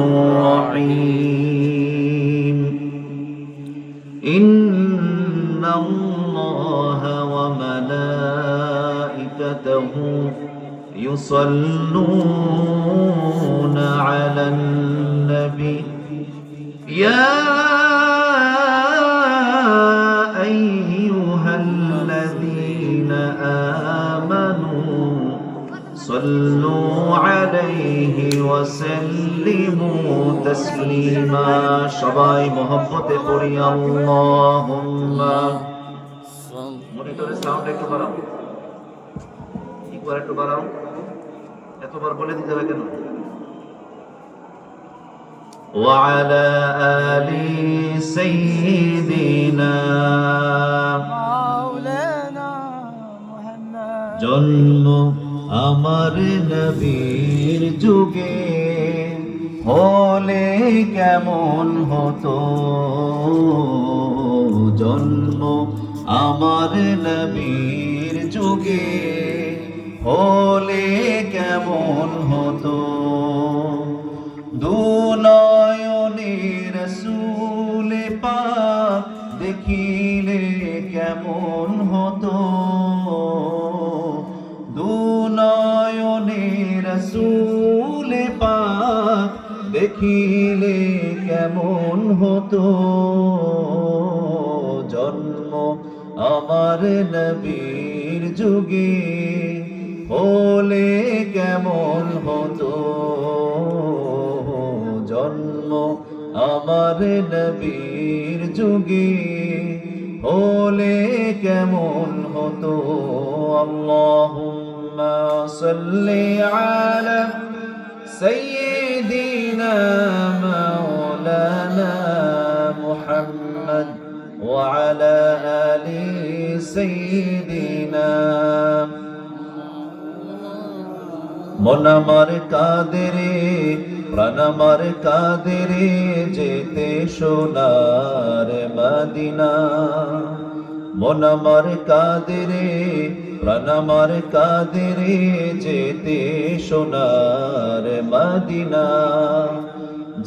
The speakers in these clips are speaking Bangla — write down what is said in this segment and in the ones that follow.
الرحيم إن الله وملائكته يصلون على النبي يا أيها الذين آمنوا صلوا عليه وسلموا تسليما সবাই মহব্বতে পড়ি আল্লাহুম্মা মনিটরের সাউন্ড একটু বাড়াও একটু বাড়াও এতবার বলে দিতে হবে কেন وعلى آل سيدنا مولانا محمد জন্ম আমার নবীর যুগে হলে কেমন হতো জন্ম আমার নবীর যুগে হলে কেমন হতো দুনয়নে রাসূল পাক দেখিলে কেমন হতো দুনয়নে রাসূল পাক দেখিলে কেমন হতো জন্ম আমার নবীর যুগে হলে কেমন হতো জন্ম আমার নবীর যুগে হলে কেমন হতো আল্লাহুম্মা সাল্লি আলা সাইয়্যিদিনা মাওলানা মুহাম্মদ ওয়া আলা আলি সাইয়্যিদিনা মন আমার কাঁদে রে প্রাণ আমার কাঁদে রে যেতে সোনার মদিনা মন আমার কাঁদে রে প্রাণ আমার কাঁদে রে যেতে সোনার মদিনা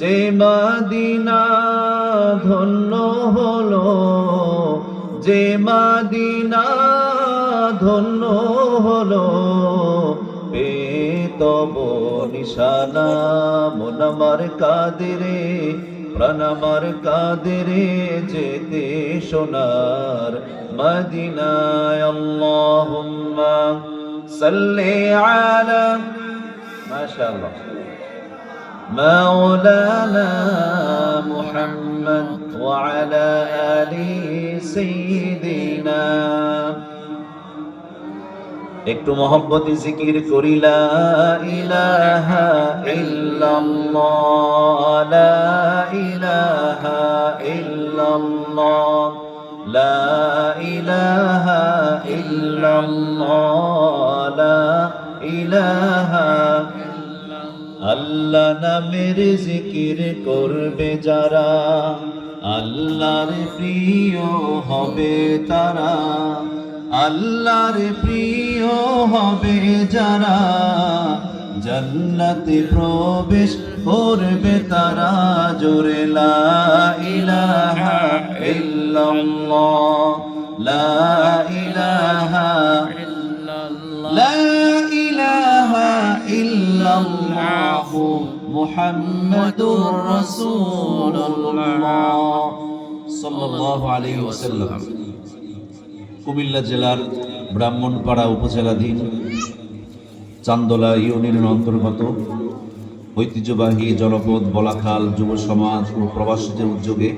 যে মদিনা ধন্য হলো যে মদিনা ধন্য হলো তব নিশানা মন আমার কাঁদে রে প্রাণ আমার কাঁদে রে যেতে সোনার মদিনায় আল্লাহুম্মা সাল্লি আলা মাশাআল্লাহ মাওলানা মুহাম্মদ ওয়া আলা আলি সাইয়্যিদিনা একটু মহব্বতে জিকির করি লা ইলাহা ইল্লাল্লাহ লা ইলাহা ইল্লাল্লাহ লা ইলাহা ইল্লাল্লাহ লা ইলাহা আল্লাহ নামের জিকির করবে যারা আল্লাহর প্রিয় হবে তারা আল্লাহর প্রিয় হবে যারা জান্নাতে প্রবেশ করবে তারা জোরে লা ইলাহা ইল্লাল্লাহ লা ইলাহা ইল্লাল্লাহ লা ইলাহা ইল্লাল্লাহ মুহাম্মাদুর রাসূলুল্লাহ সাল্লাল্লাহু আলাইহি ওয়াসাল্লাম কুমিল্লা জেলার ব্রাহ্মণপাড়া উপজেলাধীন চান্দলা ইউনিয়নের অন্তর্গত ঐতিহ্যবাহী জনপদ বলাখাল যুব সমাজ ও প্রবাসীদের উদ্যোগে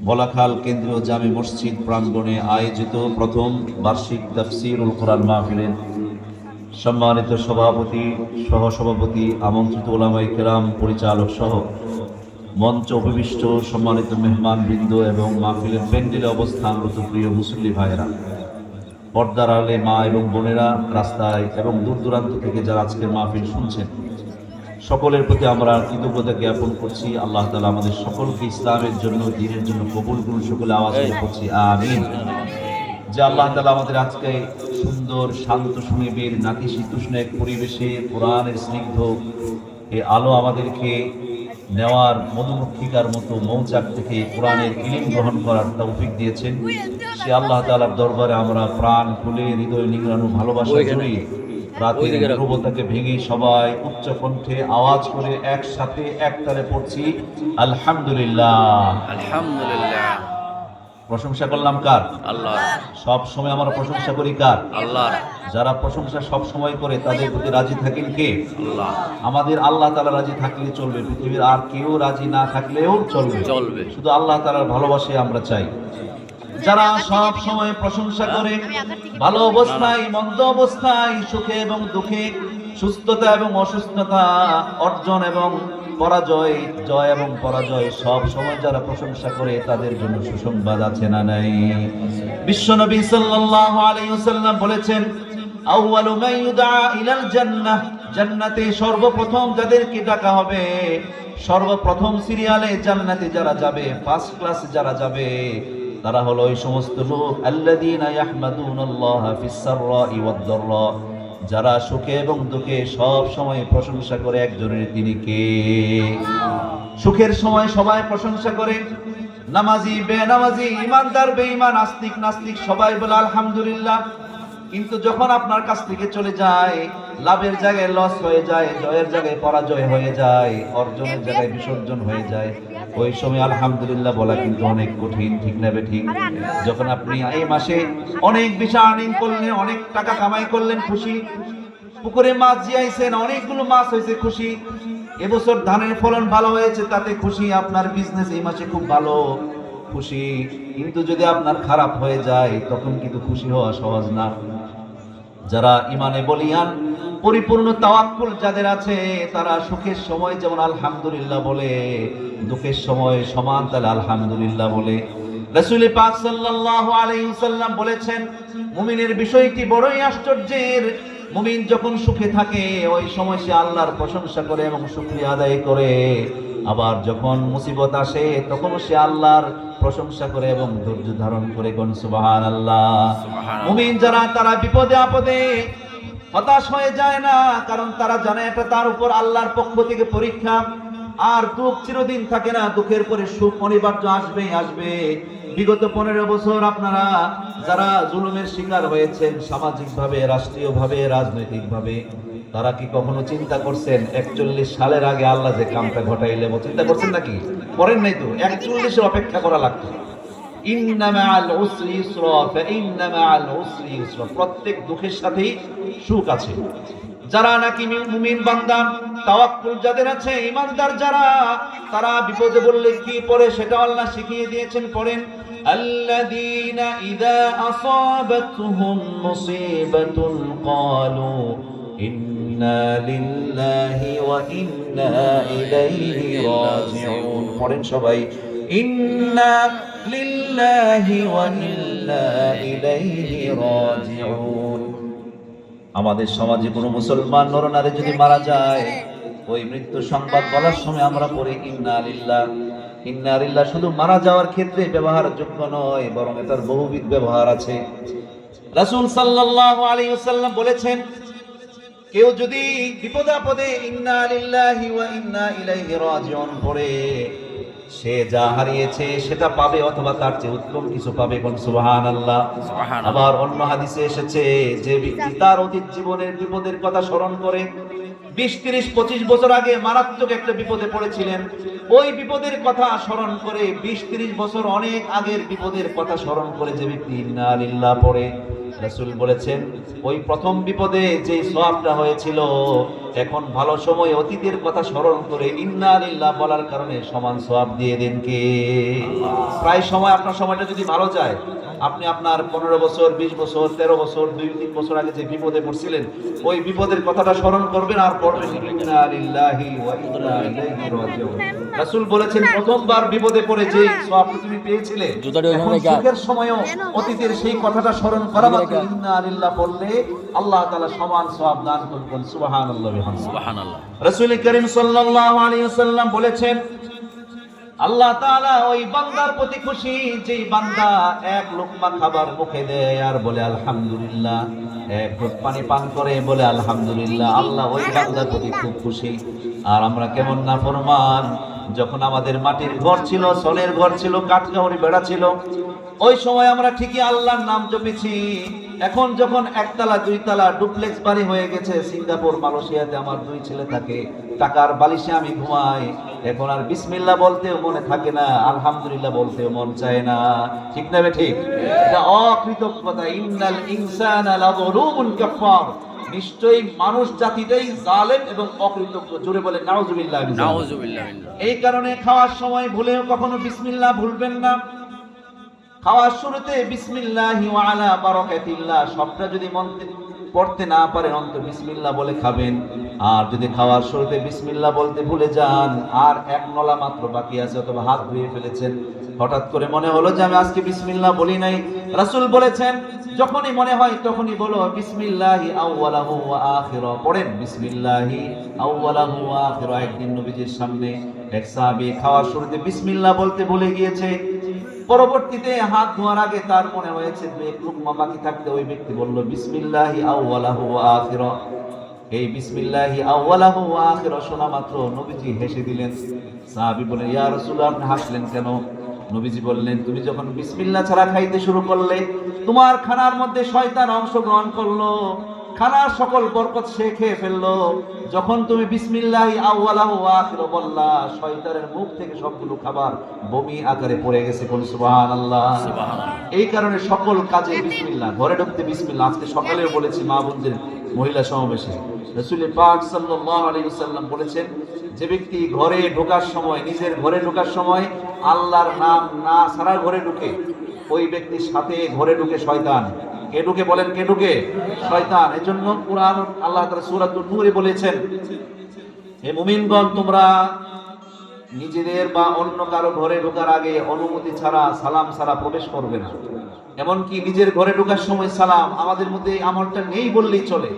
বলাখাল কেন্দ্রীয় জামে মসজিদ প্রাঙ্গণে আয়োজিত প্রথম বার্ষিক তাফসীরুল কোরআন মাহফিলের সম্মানিত সভাপতি সহসভাপতি আমন্ত্রিত উলামায়ে কেরাম পরিচালক সহ মঞ্চ উপবিষ্ট সম্মানিত মেহমানবৃন্দ এবং মাহফিলের প্যান্ডেলে অবস্থানরত প্রিয় মুসল্লি ভাইয়েরা পর্দার আড়ালে মা এবং বোনেরা রাস্তায় এবং দূর দূরান্ত থেকে যারা আজকের মাহফিল শুনছেন সকলের প্রতি আমরা কৃতজ্ঞতা জ্ঞাপন করছি। আল্লাহ তাআলা আমাদের সকলকে ইসলামের জন্য দ্বীনের জন্য কবুল করুন, সকলে আওয়াজ করে পড়ছি আমিন। যে আল্লাহ তাআলা আমাদের আজকে সুন্দর শান্ত সুনিবিড় নাতিশীতোষ্ণ এক পরিবেশে কোরআনের স্নিগ্ধ এই আলো আমাদেরকে নেওয়ার মধুমক্ষিকার মতো মৌচাক থেকে কোরআনের ইলম গ্রহণ করার তৌফিক দিয়েছেন। সে আল্লাহ তাআলার দরবারে আমরা প্রাণ খুলে হৃদয় নিংড়ানো ভালোবাসা জড়িয়ে রাতের নীরবতাকে ভেঙে সবাই উচ্চ কণ্ঠে আওয়াজ করে একসাথে একতালে পড়ছি আলহামদুলিল্লাহ। আলহামদুলিল্লাহ। প্রশংসা করলাম কার? আল্লাহ। সব সময় আমরা প্রশংসা করি কার? আল্লাহ। যারা প্রশংসা সব সময় করে তাদের প্রতি রাজি থাকেন কে? আল্লাহ। আমাদের আল্লাহ তাআলা রাজি থাকলে চলবে, পৃথিবীর আর কেউ রাজি না থাকলেও চলবে, শুধু আল্লাহ তাআলার ভালোবাসে আমরা চাই। যারা সব সময় প্রশংসা করে, ভালো অবস্থায় মন্দ অবস্থায়, সুখে এবং দুঃখে, সুস্থতা এবং অসুস্থতা, অর্জন এবং পরাজয়, জয় এবং পরাজয়, সব সময় যারা প্রশংসা করে তাদের জন্য সুসংবাদ আছে না নাই? বিশ্বনবী সাল্লাল্লাহু আলাইহি ওয়াসাল্লাম বলেছেন, আউয়ালু মান ইউদা ইলাল জান্নাহ, জান্নাতে সর্বপ্রথম যাদেরকে ডাকা হবে, সর্বপ্রথম সিরিয়ালে জান্নাতে যারা যাবে, ফার্স্ট ক্লাসে যারা যাবে, তারা হলো ওই সমস্ত লোক আল্লাযীনা ইয়াহমাদুনাল্লাহা ফিস সাররাই ওয়াদ দাররা, যারা সুখে এবং দুঃখে সব সময় প্রশংসা করে একজনের, তিনি কে? সুখের সময় সবাই প্রশংসা করে, নামাজি বেনামাজি, ইমানদার বেঈমান, আস্তিক নাস্তিক সবাই বলে আলহামদুলিল্লাহ। কিন্তু যখন আপনার কাছ থেকে চলে যায়, লাভের জায়গায় লস হয়ে যায়, জয়ের জায়গায় পরাজয় হয়ে যায়, অর্জনের জায়গায় বিসর্জন হয়ে যায়, ওই সময় আলহামদুলিল্লাহ বলা কিন্তু অনেক কঠিন, ঠিক না ঠিক? যখন আপনি এই মাসে অনেক বেশি আর্নিং করলেন, অনেক টাকা কামাই করলেন, খুশি, পুকুরে মাছ জিয়াইছেন, অনেকগুলো মাছ হয়েছে, খুশি, এবছর ধানের ফলন ভালো হয়েছে তাতে খুশি, আপনার বিজনেস এই মাসে খুব ভালো, খুশি। কিন্তু যদি আপনার খারাপ হয়ে যায় তখন কিন্তু খুশি হওয়া সহজ না। যারা ইমানে বলিয়ান, পরিপূর্ণ তাওয়াক্কুল যাদের আছে, তারা সুখের সময় যেমন আলহামদুলিল্লাহ বলে, দুঃখের সময় সমান তাহলে আলহামদুলিল্লাহ বলে। রাসূল পাক সাল্লাল্লাহু আলাইহি ওয়াসাল্লাম বলেছেন, মুমিনের বিষয়টি বড়ই আশ্চর্যের। মুমিন যখন সুখে থাকে ওই সময় সে আল্লাহর প্রশংসা করে এবং শুকরিয়া আদায় করে, আবার যখন মুসিবত আসে তখন সে আল্লাহর প্রশংসা করে এবং ধৈর্য ধারণ করে। কোন সুবহানাল্লাহ। মুমিন যারা, তারা বিপদে আপদে হতাশ হয়ে যায় না, কারণ তারা জানে এটা তার উপর আল্লাহর পক্ষ থেকে পরীক্ষা। আর দুঃখ চিরদিন থাকে না, দুঃখের পরে সুখ অনিবার্য আসবেই আসবে। বিগত 15 বছর আপনারা যারা জুলুমের শিকার হয়েছেন, সামাজিকভাবে, রাষ্ট্রীয়ভাবে, রাজনৈতিকভাবে, তারা কি কখনো চিন্তা করছেন 41 সালের আগে আল্লাহ যে কামটা ঘটাইলে, চিন্তা করছেন নাকি? করেন নাই তো। 41-এর অপেক্ষা করা লাগতো। ইন্না মাআল উসরি ইউসরা, ফাইন্না মাআল উসরি ইউসরা, প্রত্যেক দুঃখের সাথেই সুখ আছে। যারা নাকি মুমিন বান্দা, তাওয়াক্কুল যাদের আছে, ইমানদার যারা, তারা বিপদে বললে কি পড়ে সেটা আল্লাহ শিখিয়ে দিয়েছেন। পড়েন, আল্লাযীনা ইযা আসাবাতহুম মুসিবাতুন ক্বালু ইন্না লিল্লাহি ওয়া ইন্না ইলাইহি রাজিউন। পড়েন সবাই, ইন্না লিল্লাহি ওয়া ইন্না ইলাইহি রাজিউন। আমাদের সমাজে কোনো মুসলমান নরনারী যদি মারা যায়, ওই মৃত্যু সংবাদ বলার সময় আমরা পড়ি ইন্না লিল্লাহ। ইন্না লিল্লাহ শুধু মারা যাওয়ার ক্ষেত্রে ব্যবহারযোগ্য নয়, বরং এটার বহুবিধ ব্যবহার আছে। রাসূল সাল্লাল্লাহু আলাইহি ওয়াসাল্লাম বলেছেন, কেউ যদি বিপদে আপদে ইন্না লিল্লাহি ওয়া ইন্না ইলাইহি রাজিউন পড়ে, সে যা হারিয়েছে সেটা পাবে, অথবা তার চেয়ে উত্তম কিছু পাবে। কোন সুবহানাল্লাহ। আবার অন্য হাদিসে এসেছে, যে ব্যক্তি তার অতীত জীবনের বিপদের কথা স্মরণ করে, 20, 30, 25 বছর আগে মারাত্মক একটা বিপদে পড়েছিলেন, ওই বিপদের কথা স্মরণ করে, 20, 30 বছর অনেক আগের বিপদের কথা স্মরণ করে যে ব্যক্তি ইন্না লিল্লাহ পড়ে, রাসূল বলেছেন ওই প্রথম বিপদে যে সওয়াবটা হয়েছিল, এখন ভালো সময় অতীতের কথা স্মরণ করে ইন্না লিল্লাহ বলার কারণে সমান সওয়াব দিয়ে দেন কে? প্রায় সময় আপনার সময়টা যদি ভালো যায়, আপনি আপনার 15 বছর, 20 বছর, 13 বছর, 2-3 বছর আগে যে বিপদে পড়ছিলেন, ওই বিপদের কথাটা স্মরণ করবেন আর পড়বেন ইন্না লিল্লাহি ওয়া ইন্না ইলাইহি রাজিউন। রাসূল বলেছেন, প্রথমবার বিপদে পড়ে যে সওয়াব তুমি পেয়েছিলে, এখন সুখের সময়ও অতীতের সেই কথাটা স্মরণ করা মাত্র ইন্না লিল্লাহ বললে আল্লাহ তাআলা সমান সওয়াব দান করবেন। সুবহানাল্লাহ বিহামদিহি। সুবহানাল্লাহ। রাসূল করিম সাল্লাল্লাহু আলাইহি ওয়াসাল্লাম বলেছেন, আল্লাহ তাআলা ওই বান্দার প্রতি খুশি যেই বান্দা এক লোকমা খাবার মুখে দেয় আর বলে আলহামদুলিল্লাহ, এক ঘুট পানি পান করে বলে আলহামদুলিল্লাহ, আল্লাহ ওই বান্দার প্রতি খুব খুশি। আর আমরা কেমন নাফরমান, যখন আমাদের মাটির ঘর ছিল, সলের ঘর ছিল, কাঠগাড়ি বেড়া ছিল, ওই সময় আমরা ঠিকই আল্লাহর নাম জপেছি। এখন যখন একতলা দুইতলা ডুপ্লেক্স বাড়ি হয়ে গেছে, সিঙ্গাপুর মালয়েশিয়াতে আমার দুই ছেলে থাকে, টাকার বালিশে আমি ঘুমাই, এখন আর বিসমিল্লাহ বলতেও মনে থাকে না, আলহামদুলিল্লাহ বলতেও মন চায় না। ঠিক না বে ঠিক? এটা অকৃতজ্ঞতা। ইন্নাল ইনসানা লাযুলুমুন কাফফার, নিশ্চয়ই মানুষ জাতিটাই জালেম এবং অকৃতজ্ঞ। জোরে বলে নাউজুবিল্লাহ। নাউজুবিল্লাহ। এই কারণে খাওয়ার সময় ভুলেও কখনো বিসমিল্লাহ ভুলবেন না। খাওয়ার শুরুতে বিসমিল্লাহি ওয়া আলা বারাকাতিল্লাহ, সবটা যদি মন পড়তে না পারেন অন্তত বিসমিল্লাহ বলে খাবেন। আর যদি খাওয়ার শুরুতে বিসমিল্লাহ বলতে ভুলে যান, আর এক নলা মাত্র বাকি আছে অথবা হাত ধুয়ে ফেলেছেন, হঠাৎ করে মনে হলো যে আমি আজকে বিসমিল্লাহ বলি নাই, রাসূল বলেছেন যখনই মনে হয় তখনই বলো বিসমিল্লাহি আউওয়ালাহু ওয়া আখিরা। পড়েন বিসমিল্লাহি আউওয়ালাহু ওয়া আখিরা। একদিন নবীজির সামনে এক সাহাবী খাওয়ার শুরুতে বিসমিল্লাহ বলতে ভুলে গিয়েছে। পরবর্তীতে হাত ধোয়ার আগে তার মনে হয়েছে দুই এক লুকমা বাকি থাকতে ওই ব্যক্তি বলল বিসমিল্লাহি আউওয়ালাহু ওয়া আখিরা। এই বিসমিল্লাহি আউওয়ালাহু ওয়া আখিরা শোনা মাত্র নবীজি হেসে দিলেন। সাহাবী বলেন, ইয়া রাসূলুল্লাহ, আপনি হাসলেন কেন? নবীজি বললেন, তুমি যখন বিসমিল্লাহ ছাড়া খাইতে শুরু করলে, তোমার খানার মধ্যে শয়তান অংশগ্রহণ করলো, খানার সকল বরকত সে খেয়ে ফেললো। যখন তুমি বিসমিল্লাহি আউওয়ালাহু ওয়া আখিরা বললা, শয়তানের মুখ থেকে সবগুলো খাবার বমি আকারে পড়ে গেছে। কোন সুবহানাল্লাহ। এই কারণে সকল কাজে বিসমিল্লাহ, ঘরে ঢুকতে বিসমিল্লাহ। আজকে সকালেও বলেছি মা বোনদের মহিলা সমাবেশে, রাসূল পাক সাল্লাল্লাহু আলাইহি ওয়াসাল্লাম বলেছেন, যে ব্যক্তি ঘরে ঢোকার সময়, নিজের ঘরে ঢোকার সময় আল্লাহর নাম না সারা ঘরে ঢুকে, ওই ব্যক্তির সাথে ঘরে ঢুকে শয়তান। কে ঢুকে বলেন? কে ঢুকে? শয়তান। এজন্য কুরআন আল্লাহ তাআলা সূরাতুন নূরে বলেছেন, হে মুমিনগণ, তোমরা নিজেদের বা অন্য কারো ঘরে ঢোকার আগে অনুমতি ছাড়া, সালাম ছাড়া প্রবেশ করবে না। এমনকি নিজের ঘরে ঢোকার সময় সালাম, আমাদের মধ্যে এই আমলটা নেই বললেই চলে।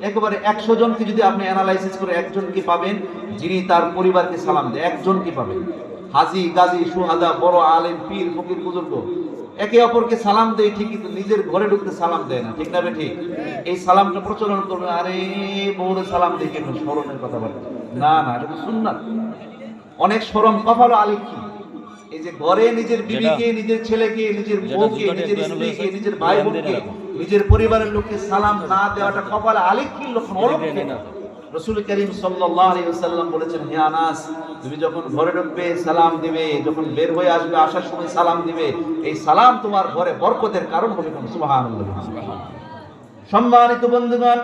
একেবারে 100 জনকে যদি আপনি অ্যানালাইসিস করে একজনকে পাবেন যিনি তার পরিবারকে সালাম দেয়, একজনকে পাবেন। হাজী, গাজী, সুহাদা, বড় আলেম, পীর, ফকির, বুজুর্গ একে অপরকে সালাম দেয় ঠিকই, কিন্তু নিজের ঘরে ঢুকতে সালাম দেয় না। ঠিক না ঠিক? এই সালামটা প্রচলন করবে। আরে বউরে সালাম দিয়ে কেন? শরমের কথা বলে না, না, এটা তো সুন্নাত। অনেক শরম, কপাল আলিক কি এই যে ঘরে নিজের বিবিকে, নিজের ছেলেকে, নিজের বউকে, নিজের স্ত্রীকে, নিজের ভাই বোনকে, নিজের পরিবারের লোককে সালাম না দেওয়াটা কপাল আলিক কি লক্ষণ? অলক্ষণ। রাসূল করিম সাল্লাল্লাহু আলাইহি ওয়াসাল্লাম বলেছেন, হে আনাস, তুমি যখন ঘরে ঢুকবে সালাম দিবে, যখন বের হয়ে আসবে আসার সময় সালাম দিবে। এই সালাম তোমার ঘরে বরকতের কারণ হবে। সুবহানাল্লাহ। সম্মানিত বন্ধুগণ,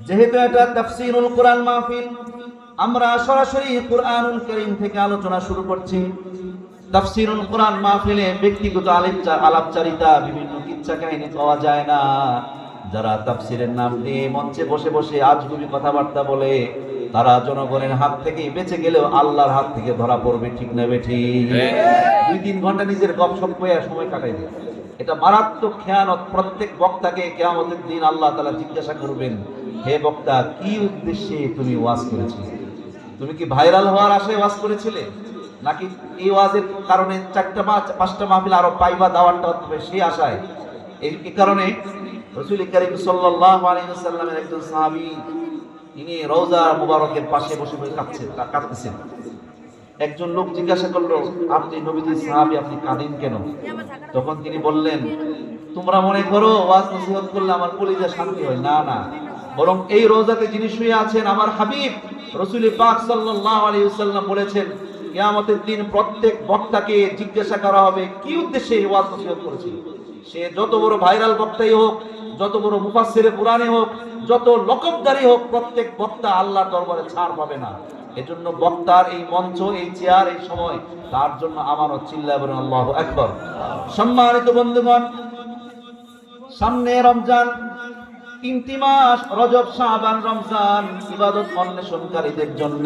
যেহেতু এটা তাফসীরুল কোরআন মাহফিল, আমরা সরাসরি কুরআনুল কারীম থেকে আলোচনা শুরু করছি। তাফসীরুল কোরআন মাহফিলে ব্যক্তিগত আলাপচারিতা, বিভিন্ন কিচ্ছা কাহিনী পাওয়া যায় না। যারা তাফসীরের নাম দিয়ে মঞ্চে বসে বসে আজগুবি কথাবার্তা বলে, তারা জনগণের হাত থেকে বেঁচে গেলেও আল্লাহর হাত থেকে ধরা পড়বে। ঠিক না ঠিক? 2-3 ঘন্টা নিজের গপসপ করে সময় কাটাই দেয়, এটা মারাত্মক খেয়ানত। প্রত্যেক বক্তাকে কিয়ামতের দিন আল্লাহ তাআলা জিজ্ঞাসা করবেন, হে বক্তা, কি উদ্দেশ্যে তুমি ওয়াজ করেছিলে? তুমি কি ভাইরাল হওয়ার আশায় ওয়াজ করেছিলে, নাকি এই ওয়াজের কারণে 4টা মাহফিল আরো পাইবা, দাওয়াতটা হবে সেই আশায়? এই কারণে রাসূল করিম সাল্লাল্লাহু আলাইহি ওয়াসাল্লামের একজন সাহাবী, তিনি রওজা মুবারকের পাশে বসে বসে কাঁদতেছেন। একজন লোক জিজ্ঞাসা করলো, আপনি নবীজির সাহাবী, আপনি কাঁদেন কেন? তখন তিনি বললেন, তোমরা মনে করো ওয়াজ নসিহত করলে আমার কলিজা শান্তি হয়? না, না, বরং এই রওজাতে যিনি শুয়ে আছেন আমার হাবিব রাসূল পাক সাল্লাল্লাহু আলাইহি ওয়াসাল্লাম বলেছেন, কিয়ামতের দিন প্রত্যেক বক্তাকে জিজ্ঞাসা করা হবে কি উদ্দেশ্যে এই ওয়াজ নসিহত করেছে। সে যত বড় ভাইরাল বক্তাই হোক, যত বড় মুফাসসিরে কুরআনে হোক, যত লকবদারি হোক, প্রত্যেক বক্তা আল্লাহর দরবারে ছাড় পাবে না। এজন্য বক্তার এই মঞ্চ, এই চেয়ার, এই সময় তার জন্য আমারও চিল্লায় বলেন আল্লাহু আকবার। সম্মানিত বন্ধুগণ, সামনে রমজান, 3টি মাস, রজব, শাবান, রমজান, ইবাদত অন্বেষণকারীদের জন্য,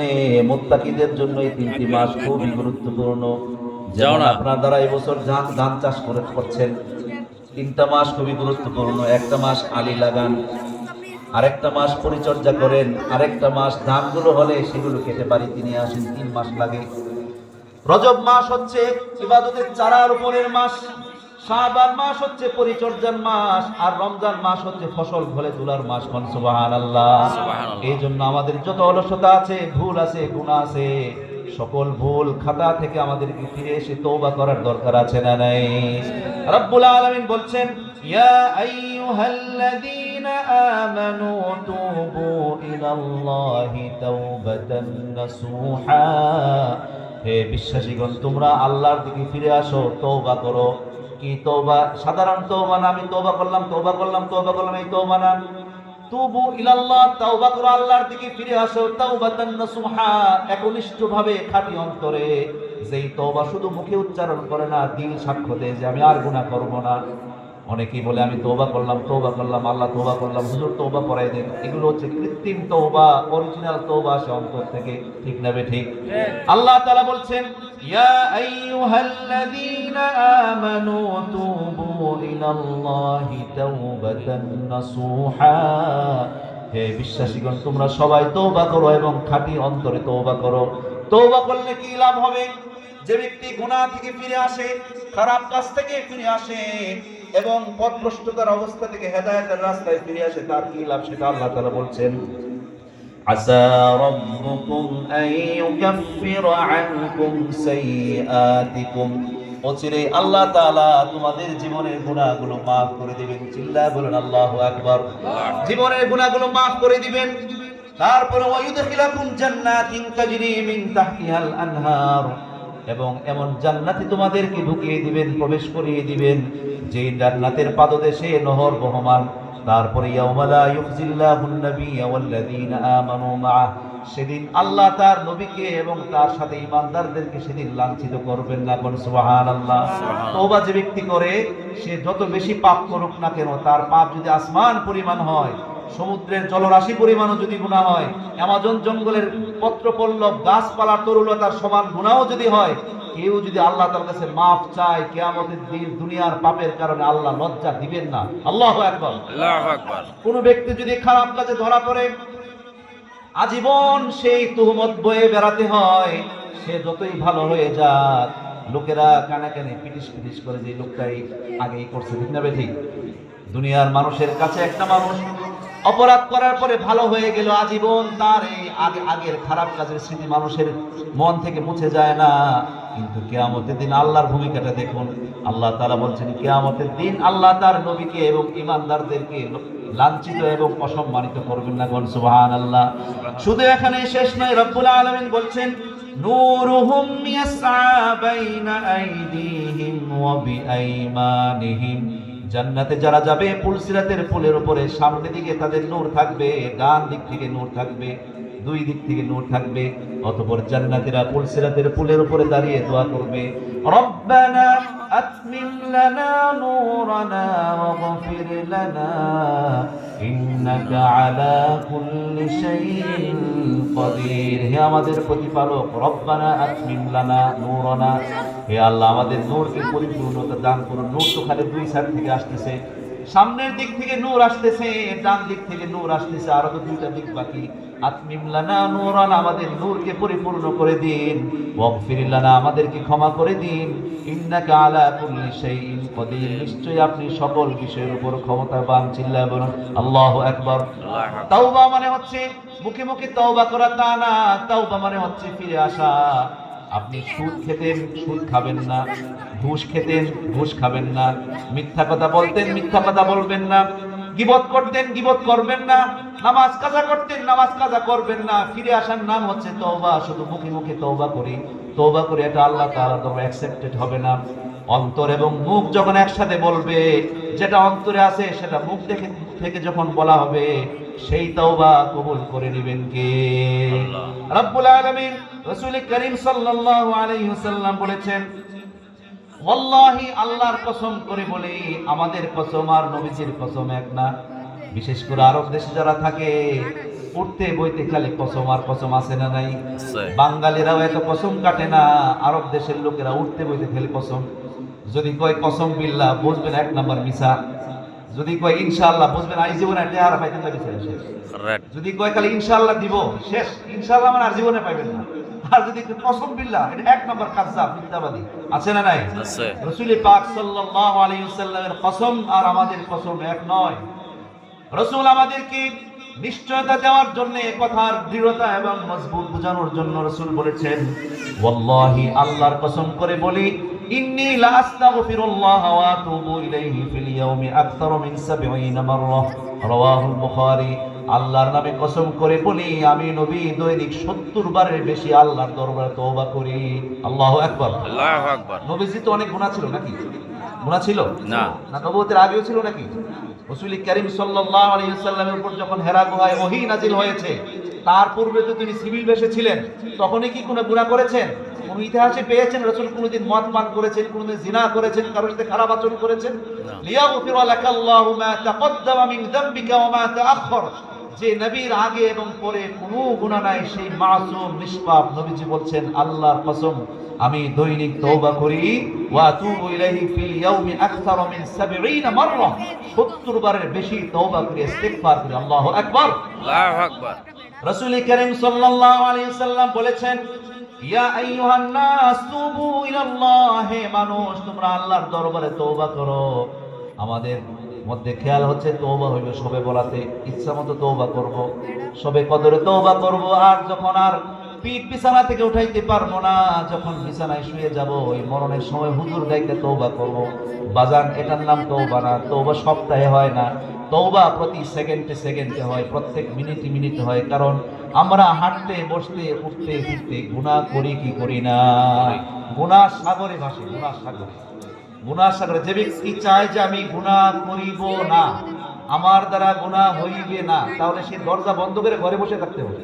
মুত্তাকিদের জন্য এই 3টি মাস খুবই গুরুত্বপূর্ণ। যেমন আপনার দ্বারা এই বছর ধান চাষ করছেন, 3টা মাস খুবই গুরুত্বপূর্ণ। একটা মাস আলি লাগান, আরেকটা মাস পরিচর্যা করেন, আরেকটা মাস ধানগুলো হলে সেগুলো কেটে বাড়িতে নিয়ে আসেন, 3 মাস লাগে। রজব মাস হচ্ছে ইবাদতের চারার উপরের মাস, শাবান মাস হচ্ছে পরিচর্যার মাস, আর রমজান মাস হচ্ছে ফসল ফলে তোলার মাস। সুবহানাল্লাহ। এই জন্য আমাদের যত অলসতা আছে, ভুল আছে, গুনাহ আছে, সকল ভুল খাতা থেকে আমাদেরকে ফিরে এসে তওবা করার দরকার আছে না নাই? রব্বুল আলামিন বলছেন, ইয়া আইয়ুহাল্লাযীনা আমানু তুবু ইলাল্লাহি তাওবাতান নাসুহা। হে বিশ্বাসীগণ, তোমরা আল্লাহর দিকে ফিরে আসো, তওবা করো। কি তওবা? সাধারণ তওবা না, আমি তওবা করলাম এই তওবা না। তুবু ইলাল্লাহ, তওবা করো, আল্লাহর দিকে ফিরে আসো। তাওবাতান নাসুহা, একনিষ্ঠভাবে, খাঁটি অন্তরে। যেই তওবা শুধু মুখে উচ্চারণ করে না, দিল সাক্ষ্য দেয় যে আমি আর গুনাহ করব না। অনেকেই বলে আমি তওবা করলাম, আল্লাহ তওবা করলাম, হুজুর তওবা করাই দেন। এগুলো হচ্ছে কৃত্রিম তওবা, অরিজিনাল তওবা আসে অন্তর থেকে। ঠিক না ঠিক? আল্লাহ তাআলা বলছেন, ইয়া আইয়ুহাল্লাযীনা আমানু তুবু ইলাল্লাহি তাওবাতান নাসুহা। হে বিশ্বাসীগণ, তোমরা সবাই তওবা করো এবং খাঁটি অন্তরে তওবা করো। তওবা করলে কি লাভ হবে? যে ব্যক্তি গুনাহ থেকে ফিরে আসে, খারাপ কাজ থেকে ফিরে আসে এবং পথভ্রষ্টতার অবস্থা থেকে হেদায়েতের রাস্তায় ফিরে আসে, তার কি লাভ সেটা আল্লাহ তাআলা বলছেন। আসা রাব্বুকুম আন ইউকাফিরা আনকুম সাইয়্যাতিকুম। অচিরে আল্লাহ তাআলা তোমাদের জীবনের গুনাহগুলো maaf করে দিবেন। চিল্লায়ে বলেন আল্লাহু আকবার। জীবনের গুনাহগুলো maaf করে দিবেন। তারপরে ওয়ায়ুদখিলাকুম জান্নাতিন তাজরি মিন তাহতিহাল আনহার, এবং এমন জান্নাতে তোমাদেরকে ঢুকিয়ে দিবেন, প্রবেশ করিয়ে দিবেন, যে জান্নাতের পাদদেশে নহর বহমান। তারপরে ইয়াউমা লা ইউখজিল্লাহুন নাবিয়্যা ওয়াল্লাযীনা আমানু মা'আহ, সেদিন আল্লাহ তার নবীকে এবং তার সাথে ঈমানদারদেরকে সেদিন লাঞ্ছিত করবেন না। কোন সুবহানাল্লাহ। তওবা যে ব্যক্তি করে, সে যত বেশি পাপ করুক না কেন, তার পাপ যদি আসমান পরিমাণ হয়, সমুদ্রের জলরাশি পরিমাণও যদি গুনাহ হয়, অ্যামাজন জঙ্গলের পত্রপল্লব গাছপালা তরুলতার সমান গুনাহও যদি হয়, কেউ যদি আল্লাহ তাআলার কাছে maaf চায়, কিয়ামতের দিন দুনিয়ার পাপের কারণে আল্লাহ লজ্জা দিবেন না। আল্লাহু আকবার, আল্লাহু আকবার। কোন ব্যক্তি যদি খারাপ কাজে ধরা পড়ে, আজীবন সেই তুহমত বয়ে বেড়াতে হয়। সে যতই ভালো হয়ে যাক, লোকেরা কানাকানি পিটিশ করে যে লোকটাই আগেই করছে। ঠিক না ঠিক? দুনিয়ার মানুষের কাছে একটা মানুষ অপরাধ করার পরে ভালো হয়ে গেল, আজীবন তার এই আগের খারাপ কাজের স্মৃতি মানুষের মন থেকে মুছে যায় না। কিন্তু কিয়ামতের দিন আল্লাহর ভূমিকাটা দেখুন। আল্লাহ তাআলা বলছেন, কিয়ামতের দিন আল্লাহ তার নবীকে এবং ঈমানদারদেরকে লাঞ্ছিত এবং অসম্মানিত করবেন না। কোন সুবহানাল্লাহ। শুধু এখানে শেষ নয়, রব্বুল আলামিন বলছেন, নূরুহুম ইয়াসআ বাইনা আইদিহিম ওয়া বিআইমানিহিম। জান্নাতে যারা যাবে, পুলসিরাতের পুলের উপরে সামনের দিকে তাদের নূর থাকবে, ডান দিক থেকে নূর থাকবে, দুই দিক থেকে নূর থাকবে। অতঃপর জান্নাতীরা পুলসিরাতের পুলের উপরে দাঁড়িয়ে দোয়া করবে, রব্বানা আতমিম লানা নূরানা ওয়াগফির লানা ইন্নাকা আলা কুল্লি শাইইন কাদির। হে আমাদের প্রতিপালক, রব্বানা আতমিম লানা নূরানা, হে আল্লাহ আমাদের নূরকে পরিপূর্ণতা দান করুন। নূর তো খালি দুই সাইড থেকে আসতেছে, সামনের দিক থেকে নূর আসতেছে, ডান দিক থেকে নূর আসতেছে, আরো তো দুইটা দিক বাকি। আতমিম লানা নূরানা, আমাদের নূরকে পরিপূর্ণ করে দিন। ওয়াগফির লানা, আমাদেরকে ক্ষমা করে দিন। ইন্নাকা আলা কুল্লি শাইইন কাদির, নিশ্চয়ই আপনি সকল বিষয়ের উপর ক্ষমতাবান। চিল্লায়ে বলুন আল্লাহু আকবার। তাওবা মানে হচ্ছে মুখে মুখে তওবা করা তা না, তাওবা মানে হচ্ছে ফিরে আসা। আপনি সুদ খেতেন, সুদ খাবেন না। ঘুষ খেতেন, ঘুষ খাবেন না। মিথ্যা কথা বলতেন, মিথ্যা কথা বলবেন না। গীবত করতেন, গীবত করবেন না। নামাজ কাজা করতেন, নামাজ কাজা করবেন না। ফিরে আসার নাম হচ্ছে তওবা। শুধু মুখে মুখে তওবা করি, তওবা করে এটা আল্লাহ তাআলার দরবারে অ্যাকসেপ্টেড হবে না। অন্তর এবং মুখ যখন একসাথে বলবে, যেটা অন্তরে আছে সেটা মুখ থেকে যখন বলা হবে, সেই তওবা কবুল করে নেবেন কে? রব্বুল আলামিন রাসূল করিম সাল্লাল্লাহু আলাইহি ওয়াসাল্লাম বলেছেন, ওয়াল্লাহি, আল্লাহর কসম করে বলি, আমাদের কসম আর নবীজির কসম এক না। বিশেষ করে আরব দেশে যারা থাকে, উঠতে বইতে খালি কসম আর কসম, আছে না নাই? বাঙালিরাও এত কসম কাটে না, আরব দেশের লোকেরা উঠতে বইতে খালি কসম। যদি কয় কসম বিল্লাহ, বুঝবেন এক নাম্বার মিছা। যদি কয় ইনশাআল্লাহ, বুঝবেন আই জীবনে টেহারা পাইতেন না, মিছা শেষ। যদি কয় খালি ইনশাআল্লাহ দিব, শেষ। ইনশাআল্লাহ মানে আর জীবনে পাইবেন না। আর যদি কসম বিল্লাহ, এটা এক নাম্বার কাযযাব, মিথ্যাবাদী। আছে না নাই? আছে। রাসূল পাক সাল্লাল্লাহু আলাইহি ওয়াসাল্লামের কসম আর আমাদের কসম এক নয়। রাসূল আমাদেরকে নিশ্চয়তা দেওয়ার জন্য, কথার দৃঢ়তা এবং মজবুত বোঝানোর জন্য রাসূল বলেছেন, ওয়াল্লাহি আল্লাহর কসম করে বলি, ইন্নী লা আস্তাগফিরুল্লাহ ওয়া আতুবু ইলাইহি ফিল ইয়াউমি আকতারু মিন 70 মাররা, রাওয়াহুল বুখারী। আল্লাহর নামে কসম করে বলি, আমি নবী দৈনিক 70 বারের বেশি আল্লাহর দরবারে তওবা করি। আল্লাহু আকবার, আল্লাহু আকবার। নবীজি তো অনেক গুনাহ ছিল নাকি? গুনাহ ছিল না, না নবুয়তের আগেও ছিল নাকি? রাসূল করিম সাল্লাল্লাহু আলাইহি ওয়াসাল্লামের উপর যখন হেরা গুহায় ওহী নাজিল হয়েছে, তার পূর্বে তো তিনি সিভিল বেশে ছিলেন, তখনই কি কোনো গুনাহ করেছেন? কোন ইতিহাসে পেয়েছেন রাসূল কোনদিন মদ পান করেছেন, কোনদিন জিনা করেছেন, কারোর সাথে খারাপ আচরণ করেছেন? লিয়াগফিরা লাকাল্লাহু মা তাকদ্দামা মিন যামবিকা ওয়া মা তাআখখার। যে নবীর আগে এবং পরে কোনো গুনাহ নাই, সেই মাসুম নিষ্পাপ নবীজি বলছেন, আল্লাহর কসম আমি দৈনিক তওবা করি, ওয়া আতুবু ইলাইহি ফিল ইয়াউমি আকতার মিন 70 মাররা, 70 বারের বেশি তওবা করি, ইস্তিগফার করি। আল্লাহু আকবার, আল্লাহু আকবার। রাসূল করিম সাল্লাল্লাহু আলাইহি ওয়াসাল্লাম বলেছেন, ইয়া আইয়ুহান নাস তুবু ইলাল্লাহ, হে মানুষ তোমরা আল্লাহর দরবারে তওবা করো। আমাদের মধ্যে খেয়াল হচ্ছে তওবা হইবে সবে বলাতে, ইচ্ছা মতো তওবা করব, সবে কদরে তওবা করব, আর যখন আর পিঠ বিছানা থেকে উঠাইতে পারবো না, যখন বিছানায় শুয়ে যাব, ওই মরণের সময় হুজুর গাইতে তওবা করব। বাজান, এটার নাম তওবা না। তওবা সপ্তাহে হয় না, তওবা প্রতি সেকেন্ডে সেকেন্ডে হয়, প্রত্যেক মিনিটে মিনিটে হয়। কারণ আমরা হাঁটতে বসতে উঠতে ফিরতে গুনাহ করি কি করি না? গুনাহ সাগরে ভাসি, গুনাহ সাগরে, গুনাহ সাগরে। যে ব্যক্তি চায় যে আমি গুনাহ করিব না, আমার দ্বারা গুনাহ হইবে না, তাহলে সে দরজা বন্ধ করে ঘরে বসে থাকতে হবে।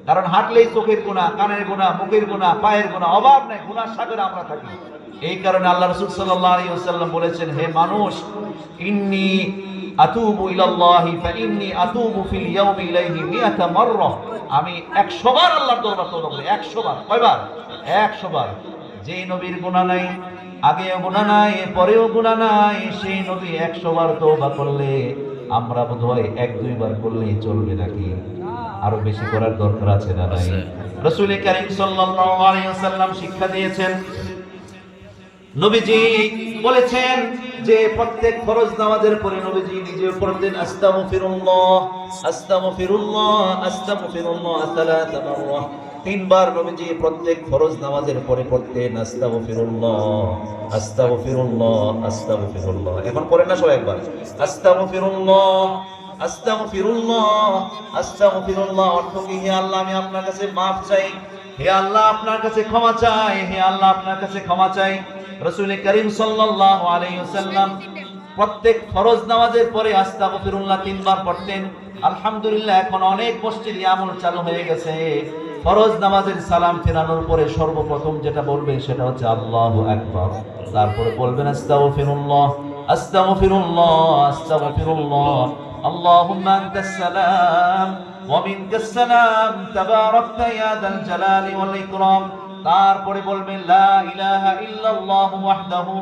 কারণ হাঁটলেই চোখের গুনাহ, কানের গুনাহ, মুখের গুনাহ, পায়ের গুনাহ, অভাব নাই, গুনাহ সাগরে আমরা থাকি। এই কারণে আল্লাহ রাসূল সাল্লাল্লাহু আলাইহি ওয়াসাল্লাম বলেছেন, হে মানুষ, ইন্নী আতুবু ইলাল্লাহি ফাইন্নী আতুবু ফিল ইয়াউমি ইলাইহি 100 মাররা, আমি 100 বার আল্লাহর দরবার তওবা করি। 100 বার। কয়বার? 100 বার। যেই নবীর গুনাহ নাই, আগেও গুনাহ নাই, পরেও গুনাহ নাই, সেই নবী 100 বার তওবা করলে আমরা বোধহয় 1-2 বার করলেই চলবে নাকি? আরো বেশি করার দরকার আছে না নাই? রাসূল করিম সাল্লাল্লাহু আলাইহি ওয়াসাল্লাম শিক্ষা দিয়েছেন, নবীজি বলেছেন যে প্রত্যেক ফরজ নামাজের পরে নবীজি নিজে পড়তেন আস্তাগফিরুল্লাহ আস্তাগফিরুল্লাহ আস্তাগফিরুল্লাহ 3 মাররা। 3 বার নবীজি প্রত্যেক ফরজ নামাজের পরে পড়তেন আস্তাগফিরুল্লাহ আস্তাগফিরুল্লাহ আস্তাগফিরুল্লাহ। এখন পড়েন না সবাই একবার, আস্তাগফিরুল্লাহ আস্তাগফিরুল্লাহ আস্তাগফিরুল্লাহ। অর্থ কি? হে আল্লাহ, আমি আপনার কাছে মাফ চাই, হে আল্লাহ আপনার কাছে ক্ষমা চাই, হে আল্লাহ আপনার কাছে ক্ষমা চাই। রাসূল করিম সাল্লাল্লাহু আলাইহি ওয়াসাল্লাম প্রত্যেক ফরজ নামাজের পরে আস্তাগফিরুল্লাহ 3 বার পড়তেন। আলহামদুলিল্লাহ, এখন অনেক মসজিদে আমল চালু হয়ে গেছে। ফরজ নামাজের সালাম ফেরানোর পরে সর্বপ্রথম যেটা বলবেন সেটা হচ্ছে আল্লাহু আকবার। তারপরে বলবেন আস্তাগফিরুল্লাহ আস্তাগফিরুল্লাহ আস্তাগফিরুল্লাহ, আল্লাহুম্মা আনতাস সালাম ওয়া মিনকাস সালাম তাবারাকতা ইয়া যাল জালালি ওয়াল ইকরাম। তারপরে বলবেন লা ইলাহা ইল্লাল্লাহু ওয়াহদাহু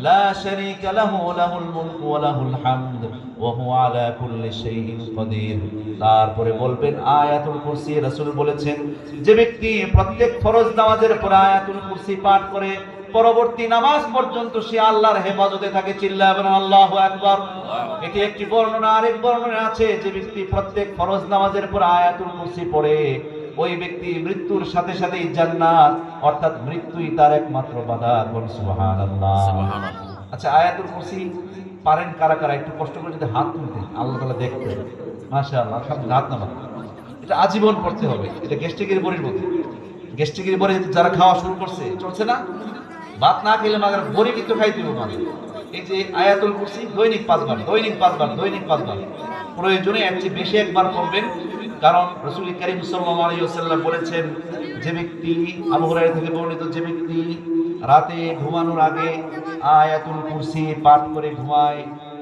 লা শারীকা লাহু লাহুল মুলকু ওয়া লাহুল হামদ ওয়া হুয়া আলা কুল্লি শাইইন কাদির। তারপরে বলবেন আয়াতুল কুরসি। রাসূল বলেছেন, যে ব্যক্তি প্রত্যেক ফরজ নামাজের পর আয়াতুল কুরসি পাঠ করে পরবর্তী নামাজ পর্যন্ত সে আল্লাহর হেফাজতে থাকে। চিল্লাবেন আল্লাহু আকবার। এটি একটি বর্ণনা। আরেক বর্ণনা আছে, যে ব্যক্তি প্রত্যেক ফরজ নামাজের পর আয়াতুল কুরসি পড়ে, ওই ব্যক্তি মৃত্যুর সাথে সাথেই জান্নাত, অর্থাৎ মৃত্যুই তার একমাত্র বাধা। সুবহানাল্লাহ। আচ্ছা, আয়াতুল কুরসি পারেন কারা কারা? একটু কষ্ট করে যদি হাত তুলতেন, আল্লাহ তাআলা দেখতেন। মাশাআল্লাহ, সব হাত নামান। এটা আজীবন পড়তে হবে। এটা গ্যাস্ট্রিকের বড়ির মতো। গ্যাস্ট্রিকের বড়ি যারা খাওয়া শুরু করছে, চলছে না, ভাত না খেলে মাগার বড়ি কিন্তু খাইতে হবে মানে। এই যে আয়াতুল কুরসি দৈনিক 5 বার, দৈনিক 5 বার, দৈনিক 5 বার, প্রয়োজনে এর চেয়ে বেশি একবার পড়বেন। কারণ রাসূল করিম সাল্লাল্লাহু আলাইহি ওয়াসাল্লাম বলেছেন, যে ব্যক্তি, আবু হুরায়রা থেকে বর্ণিত, যে ব্যক্তি রাতে ঘুমানোর আগে আয়াতুল কুরসি পাঠ করে ঘুমায়,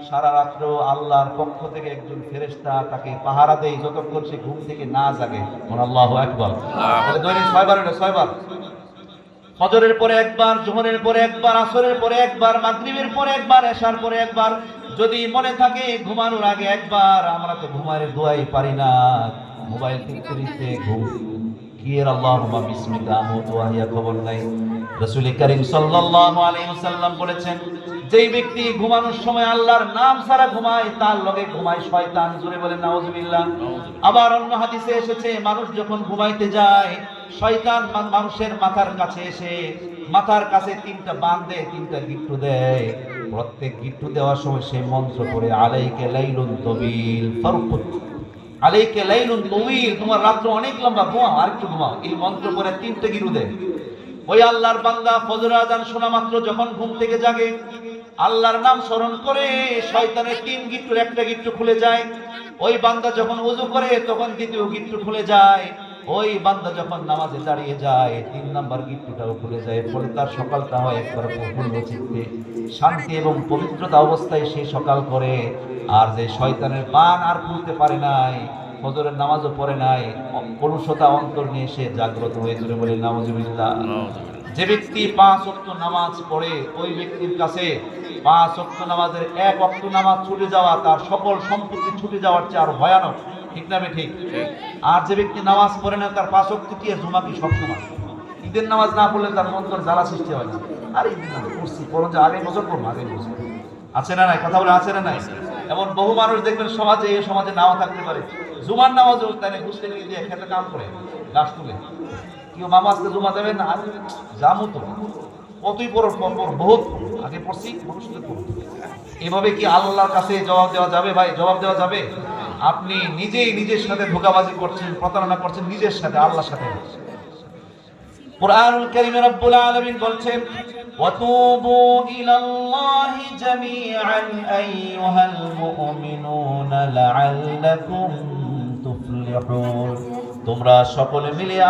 সারা রাত্র আল্লাহর পক্ষ থেকে একজন ফেরেশতা তাকে পাহারা দেয় যতক্ষণ সে ঘুম থেকে না জাগে। আল্লাহু আকবার। তাহলে দৈনিক 6 বার, এটা 6 বার। ফজরের পরে একবার, জোহরের পরে একবার, আসরের পরে একবার, মাগরিবের পরে একবার, এশার পরে একবার, যদি মনে থাকে ঘুমানোর আগে একবার। আমরা তো ঘুমারে দোয়াই পারি না, মোবাইল টিপতে ঘুম কি এর আল্লাহুম্মা বিসমিকা আমুতু ওয়া হিয়া খবর নাই। রাসূল করিম সাল্লাল্লাহু আলাইহি ওয়াসাল্লাম বলেছেন, যেই ব্যক্তি ঘুমানোর সময় আল্লাহর নাম ছাড়া ঘুমায় তার লগে ঘুমায় শয়তান। জোরে বলেন নাউজুবিল্লাহ। আবার অন্য হাদিসে এসেছে মানুষ যখন ঘুমাইতে যায় শয়তান মানুষের মাথার কাছে এসে মাথার কাছে তিনটা বান দেয়, তিনটা গিট্টু দেয়। প্রত্যেক গিট্টু দেওয়ার সময় সেই মন্ত্র পড়ে আলাইকা লাইলুন তবিল ফারকুত, আলাইকা লাইলুন তবিল, তোমার রাত্র অনেক লম্বা, ঘুমাও আর একটু ঘুমাও। এই মন্ত্র পড়ে তিনটে গিরু দেয়। ওই আল্লাহর বান্দা ফজর আযান শোনা মাত্র যখন ঘুম থেকে জাগে আল্লাহর নাম স্মরণ করে শয়তানের তিন গিট্টুর একটা গিট্টু খুলে যায়। ওই বান্দা যখন ওযু করে তখন দ্বিতীয় গিট্টু খুলে যায়। ওই বান্দা যখন নামাজে দাঁড়িয়ে যায় 3 নাম্বার গিট্টুটাও খুলে যায়। ফলে তার সকালটা হয় একবার পূর্ণ চিত্তে শান্তি এবং পবিত্রতা অবস্থায় সে সকাল করে। আর যে শয়তানের বান আর খুলতে পারে নাই, ফজরের নামাজও পড়ে নাই, কলুষতা অন্তর নিয়ে সে জাগ্রত হয়ে জুড়ে বলে নাউজুবিল্লাহ। যে ব্যক্তি 5 ওয়াক্ত নামাজ পড়ে ওই ব্যক্তির কাছে 5 ওয়াক্ত নামাজের 1 ওয়াক্ত নামাজ ছুটে যাওয়া তার সকল সম্পত্তি ছুটে যাওয়ার চেয়ে আরো ভয়ানক। ঠিক না ঠিক? আর যে ব্যক্তি নামাজ পড়ে না তার 5 ওয়াক্ত কি জুমা কি সব সময়, ঈদের নামাজ না পড়লে তার মন্তর জ্বালা সৃষ্টি হয় না। আর ঈদ নামাজ পড়ছি পড়ো যে আগে বছর পড়বো, আগে বছর আছে না নাই, কথা বলে আছে না নাই? এমন বহু মানুষ দেখবেন সমাজে, এই সমাজে নাও থাকতে পারে জুমার নামাজও তাই ঘুষতে নিয়ে দিয়ে খেতে কাম করে গাছ তুলে, কেউ মামা আজকে জুমা দেবেন না, জামু তো কতই পর বহুত আগে পড়ছি ভবিষ্যতে পড়ব। এভাবে কি আল্লাহর কাছে জবাব দেওয়া যাবে? ভাই জবাব দেওয়া যাবে? আপনি নিজেই নিজের সাথে ধোঁকাবাজি করছেন, প্রতারণা করছেন নিজের সাথে, আল্লাহর সাথে। কুরআনুল কারীমে রব্বুল আলামিন বলছেন ওয়াতুবু ইলাল্লাহি জামিআন আইয়ুহাল মুমিনুনা লাআল্লাকুম তুফলিহুন, তোমরা সকলে মিলে